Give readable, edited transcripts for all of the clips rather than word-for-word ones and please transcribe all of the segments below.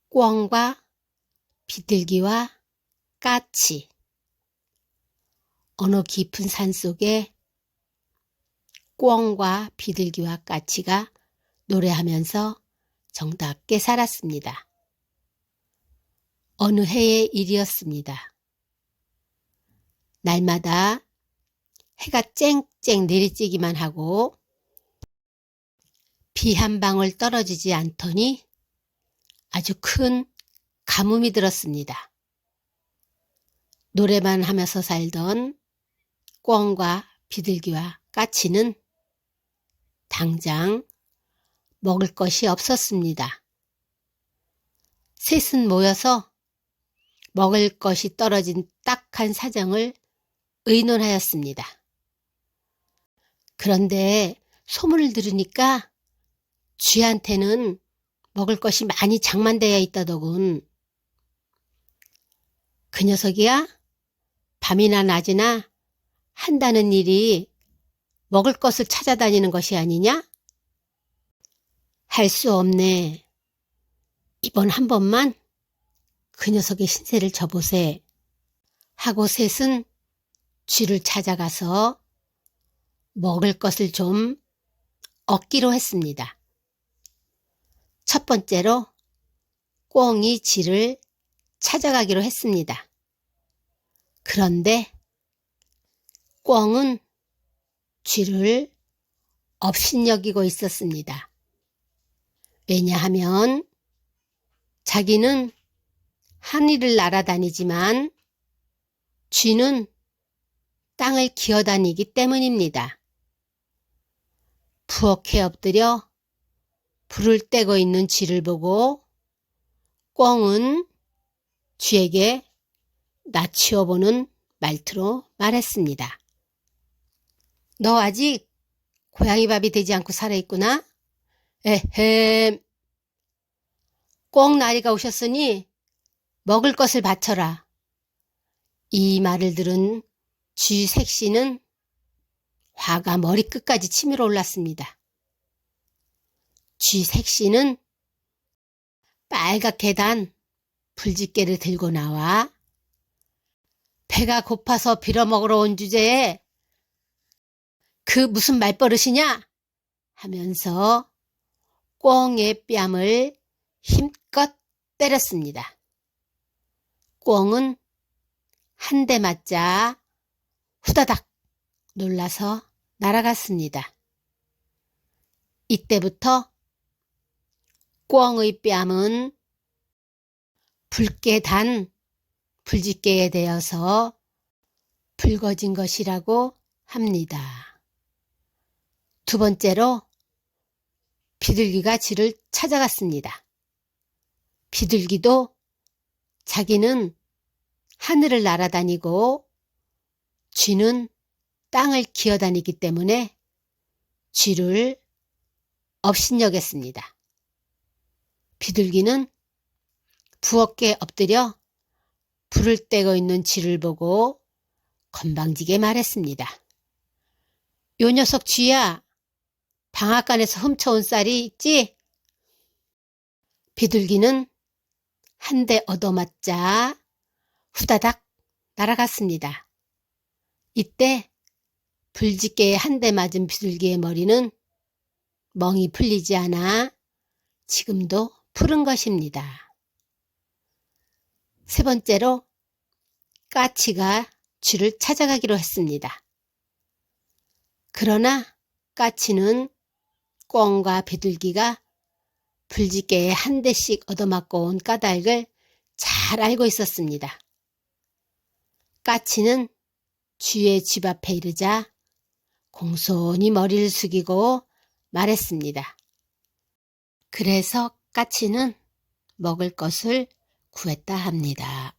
꿩과 비둘기와 까치. 어느 깊은 산속에 꿩과 비둘기와 까치가 노래하면서 정답게 살았습니다. 어느 해의 일이었습니다. 날마다 해가 쨍쨍 내리쬐기만 하고 비 한 방울 떨어지지 않더니 아주 큰 가뭄이 들었습니다. 노래만 하면서 살던 꿩과 비둘기와 까치는 당장 먹을 것이 없었습니다. 셋은 모여서 먹을 것이 떨어진 딱한 사정을 의논하였습니다. 그런데 소문을 들으니까 쥐한테는 먹을 것이 많이 장만되어 있다더군. 그 녀석이야 밤이나 낮이나 한다는 일이 먹을 것을 찾아다니는 것이 아니냐? 할 수 없네. 이번 한 번만 그 녀석의 신세를 져보세. 하고 셋은 쥐를 찾아가서 먹을 것을 좀 얻기로 했습니다. 첫 번째로 꿩이 쥐를 찾아가기로 했습니다. 그런데 꿩은 쥐를 업신여기고 있었습니다. 왜냐하면 자기는 하늘을 날아다니지만 쥐는 땅을 기어다니기 때문입니다. 부엌에 엎드려 불을 떼고 있는 쥐를 보고 꿩은 쥐에게 낯치워보는 말투로 말했습니다. 너 아직 고양이 밥이 되지 않고 살아있구나? 에헴. 꿩나리가 오셨으니 먹을 것을 바쳐라. 이 말을 들은 쥐 색시는 화가 머리끝까지 치밀어 올랐습니다. 쥐 색시는 빨갛게 단 불집게를 들고 나와 배가 고파서 빌어먹으러 온 주제에 그 무슨 말버릇이냐? 하면서 꿩의 뺨을 힘껏 때렸습니다. 꿩은 한 대 맞자 후다닥 놀라서 날아갔습니다. 이때부터 꿩의 뺨은 붉게 단 불집게에 대어서 붉어진 것이라고 합니다. 두 번째로 비둘기가 쥐를 찾아갔습니다. 비둘기도 자기는 하늘을 날아다니고 쥐는 땅을 기어다니기 때문에 쥐를 업신여겼습니다. 비둘기는 부엌에 엎드려 불을 떼고 있는 쥐를 보고 건방지게 말했습니다. 요 녀석 쥐야, 방앗간에서 훔쳐온 쌀이 있지? 비둘기는 한 대 얻어맞자 후다닥 날아갔습니다. 이때 불집게에 한 대 맞은 비둘기의 머리는 멍이 풀리지 않아 지금도 푸른 것입니다. 세 번째로 까치가 쥐를 찾아가기로 했습니다. 그러나 까치는 꿩과 비둘기가 불집게에 한 대씩 얻어맞고 온 까닭을 잘 알고 있었습니다. 까치는 쥐의 집 앞에 이르자 공손히 머리를 숙이고 말했습니다. 그래서 까치는 먹을 것을 구했다 합니다.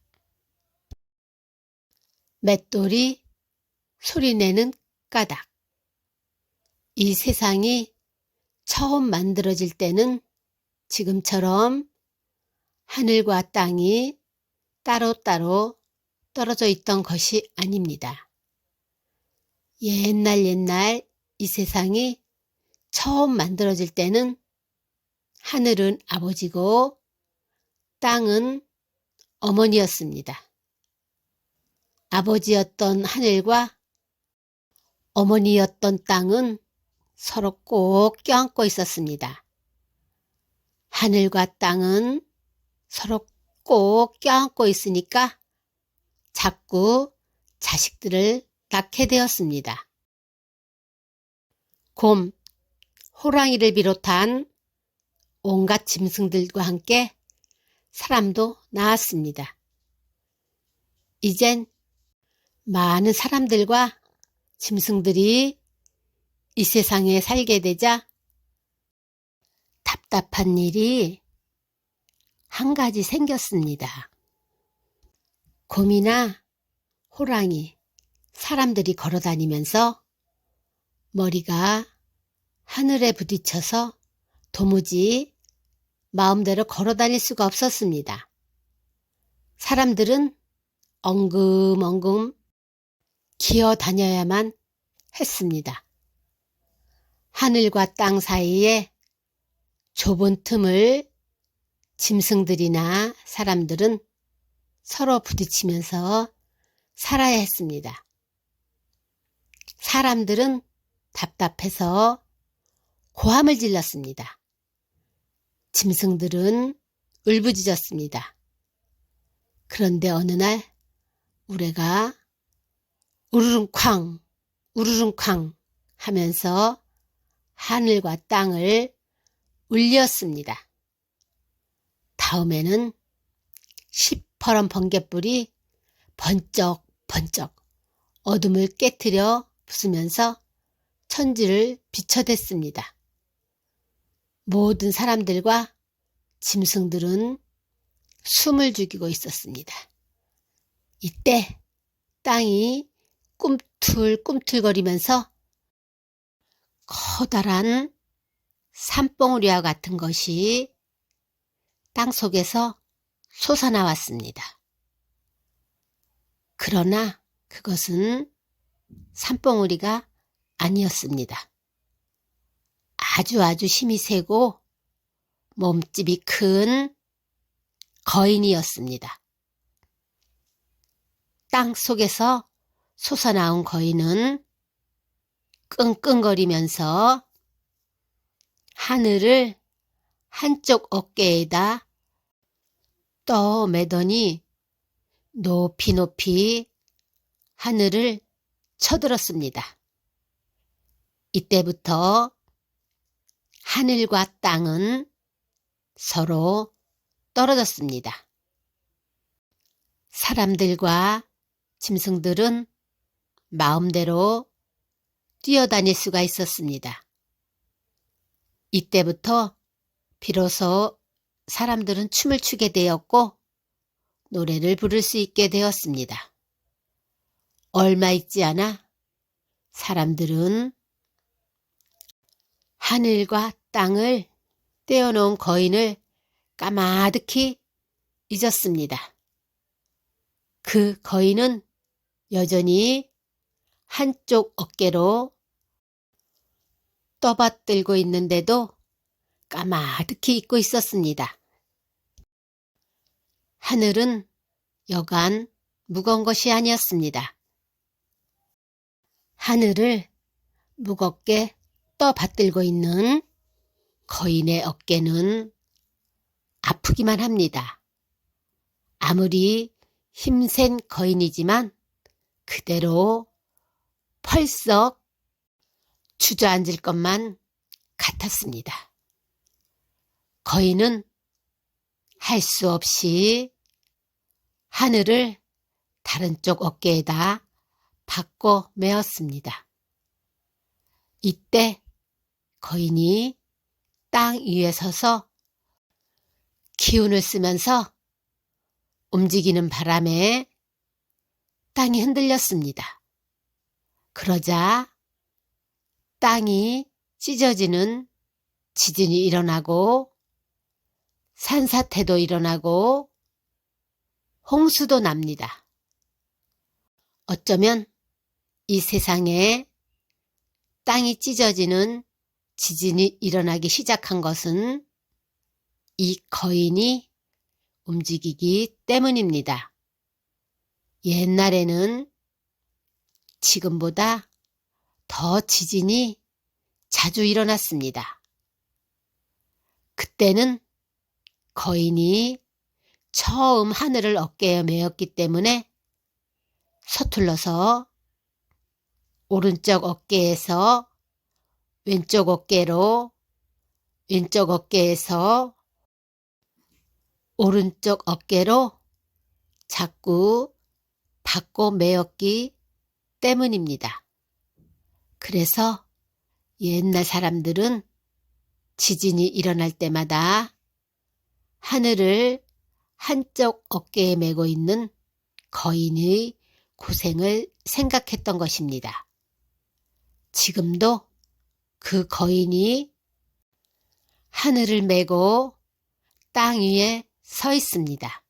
맷돌이 소리내는 까닭. 이 세상이 처음 만들어질 때는 지금처럼 하늘과 땅이 따로따로 떨어져 있던 것이 아닙니다. 옛날 이 세상이 처음 만들어질 때는 하늘은 아버지고 땅은 어머니였습니다. 아버지였던 하늘과 어머니였던 땅은 서로 꼭 껴안고 있었습니다. 하늘과 땅은 서로 꼭 껴안고 있으니까 자꾸 자식들을 낳게 되었습니다. 곰, 호랑이를 비롯한 온갖 짐승들과 함께 사람도 낳았습니다. 이젠 많은 사람들과 짐승들이 이 세상에 살게 되자 답답한 일이 한 가지 생겼습니다. 곰이나 호랑이, 사람들이 걸어다니면서 머리가 하늘에 부딪혀서 도무지 마음대로 걸어다닐 수가 없었습니다. 사람들은 엉금엉금 기어 다녀야만 했습니다. 하늘과 땅 사이에 좁은 틈을 짐승들이나 사람들은 서로 부딪히면서 살아야 했습니다. 사람들은 답답해서 고함을 질렀습니다. 짐승들은 울부짖었습니다. 그런데 어느 날 우레가 우르릉쾅 우르릉쾅 하면서 하늘과 땅을 울렸습니다. 다음에는 시퍼런 번갯불이 번쩍번쩍 어둠을 깨트려 부수면서 천지를 비춰댔습니다. 모든 사람들과 짐승들은 숨을 죽이고 있었습니다. 이때 땅이 꿈틀꿈틀거리면서 커다란 산봉우리와 같은 것이 땅 속에서 솟아나왔습니다. 그러나 그것은 산봉우리가 아니었습니다. 아주 힘이 세고 몸집이 큰 거인이었습니다. 땅 속에서 솟아나온 거인은 끙끙거리면서 하늘을 한쪽 어깨에다 떠매더니 높이 하늘을 쳐들었습니다. 이때부터 하늘과 땅은 서로 떨어졌습니다. 사람들과 짐승들은 마음대로 뛰어다닐 수가 있었습니다. 이때부터 비로소 사람들은 춤을 추게 되었고 노래를 부를 수 있게 되었습니다. 얼마 있지 않아 사람들은 하늘과 땅을 떼어놓은 거인을 까마득히 잊었습니다. 그 거인은 여전히 한쪽 어깨로 떠받들고 있는데도 까마득히 잊고 있었습니다. 하늘은 여간 무거운 것이 아니었습니다. 하늘을 무겁게 떠받들고 있는 거인의 어깨는 아프기만 합니다. 아무리 힘센 거인이지만 그대로 펄썩 주저앉을 것만 같았습니다. 거인은 할 수 없이 하늘을 다른 쪽 어깨에다 바꿔 메었습니다. 이때 거인이 땅 위에 서서 기운을 쓰면서 움직이는 바람에 땅이 흔들렸습니다. 그러자 땅이 찢어지는 지진이 일어나고 산사태도 일어나고 홍수도 납니다. 어쩌면 이 세상에 땅이 찢어지는 지진이 일어나기 시작한 것은 이 거인이 움직이기 때문입니다. 옛날에는 지금보다 더 지진이 자주 일어났습니다. 그때는 거인이 처음 하늘을 어깨에 메었기 때문에 서툴러서 오른쪽 어깨에서 왼쪽 어깨로, 왼쪽 어깨에서 오른쪽 어깨로 자꾸 바꿔 메었기 때문입니다. 그래서 옛날 사람들은 지진이 일어날 때마다 하늘을 한쪽 어깨에 메고 있는 거인의 고생을 생각했던 것입니다. 지금도 그 거인이 하늘을 메고 땅 위에 서 있습니다.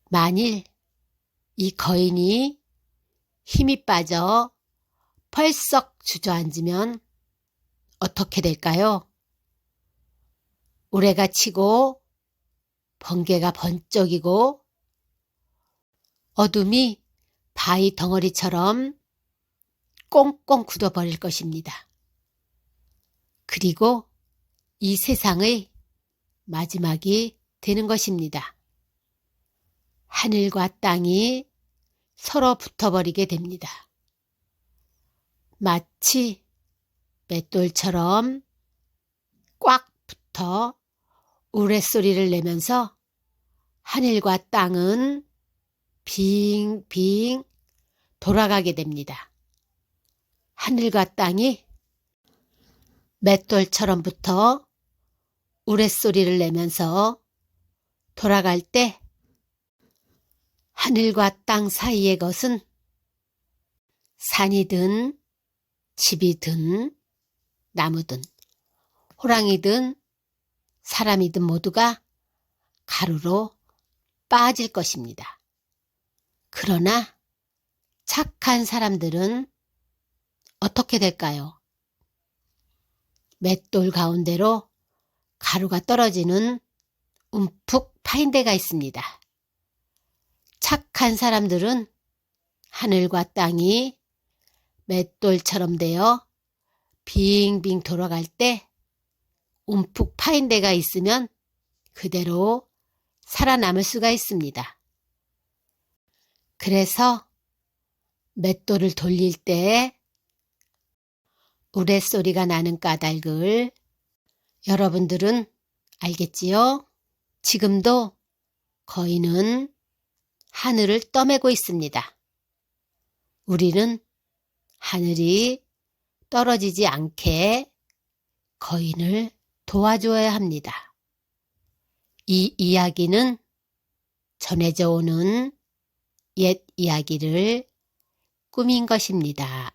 만일 이 거인이 힘이 빠져 펄썩 주저앉으면 어떻게 될까요? 우레가 치고 번개가 번쩍이고 어둠이 바위 덩어리처럼 꽁꽁 굳어버릴 것입니다. 그리고 이 세상의 마지막이 되는 것입니다. 하늘과 땅이 서로 붙어버리게 됩니다. 마치 맷돌처럼 꽉 붙어 우레소리를 내면서 하늘과 땅은 빙빙 돌아가게 됩니다. 하늘과 땅이 맷돌처럼 붙어 우레소리를 내면서 돌아갈 때 하늘과 땅 사이의 것은 산이든 집이든 나무든 호랑이든 사람이든 모두가 가루로 빠질 것입니다. 그러나 착한 사람들은 어떻게 될까요? 맷돌 가운데로 가루가 떨어지는 움푹 파인 데가 있습니다. 착한 사람들은 하늘과 땅이 맷돌처럼 되어 빙빙 돌아갈 때 움푹 파인 데가 있으면 그대로 살아남을 수가 있습니다. 그래서 맷돌을 돌릴 때 우레소리가 나는 까닭을 여러분들은 알겠지요? 지금도 거인은 하늘을 떠매고 있습니다. 우리는 하늘이 떨어지지 않게 거인을 도와줘야 합니다. 이 이야기는 전해져 오는 옛 이야기를 꾸민 것입니다.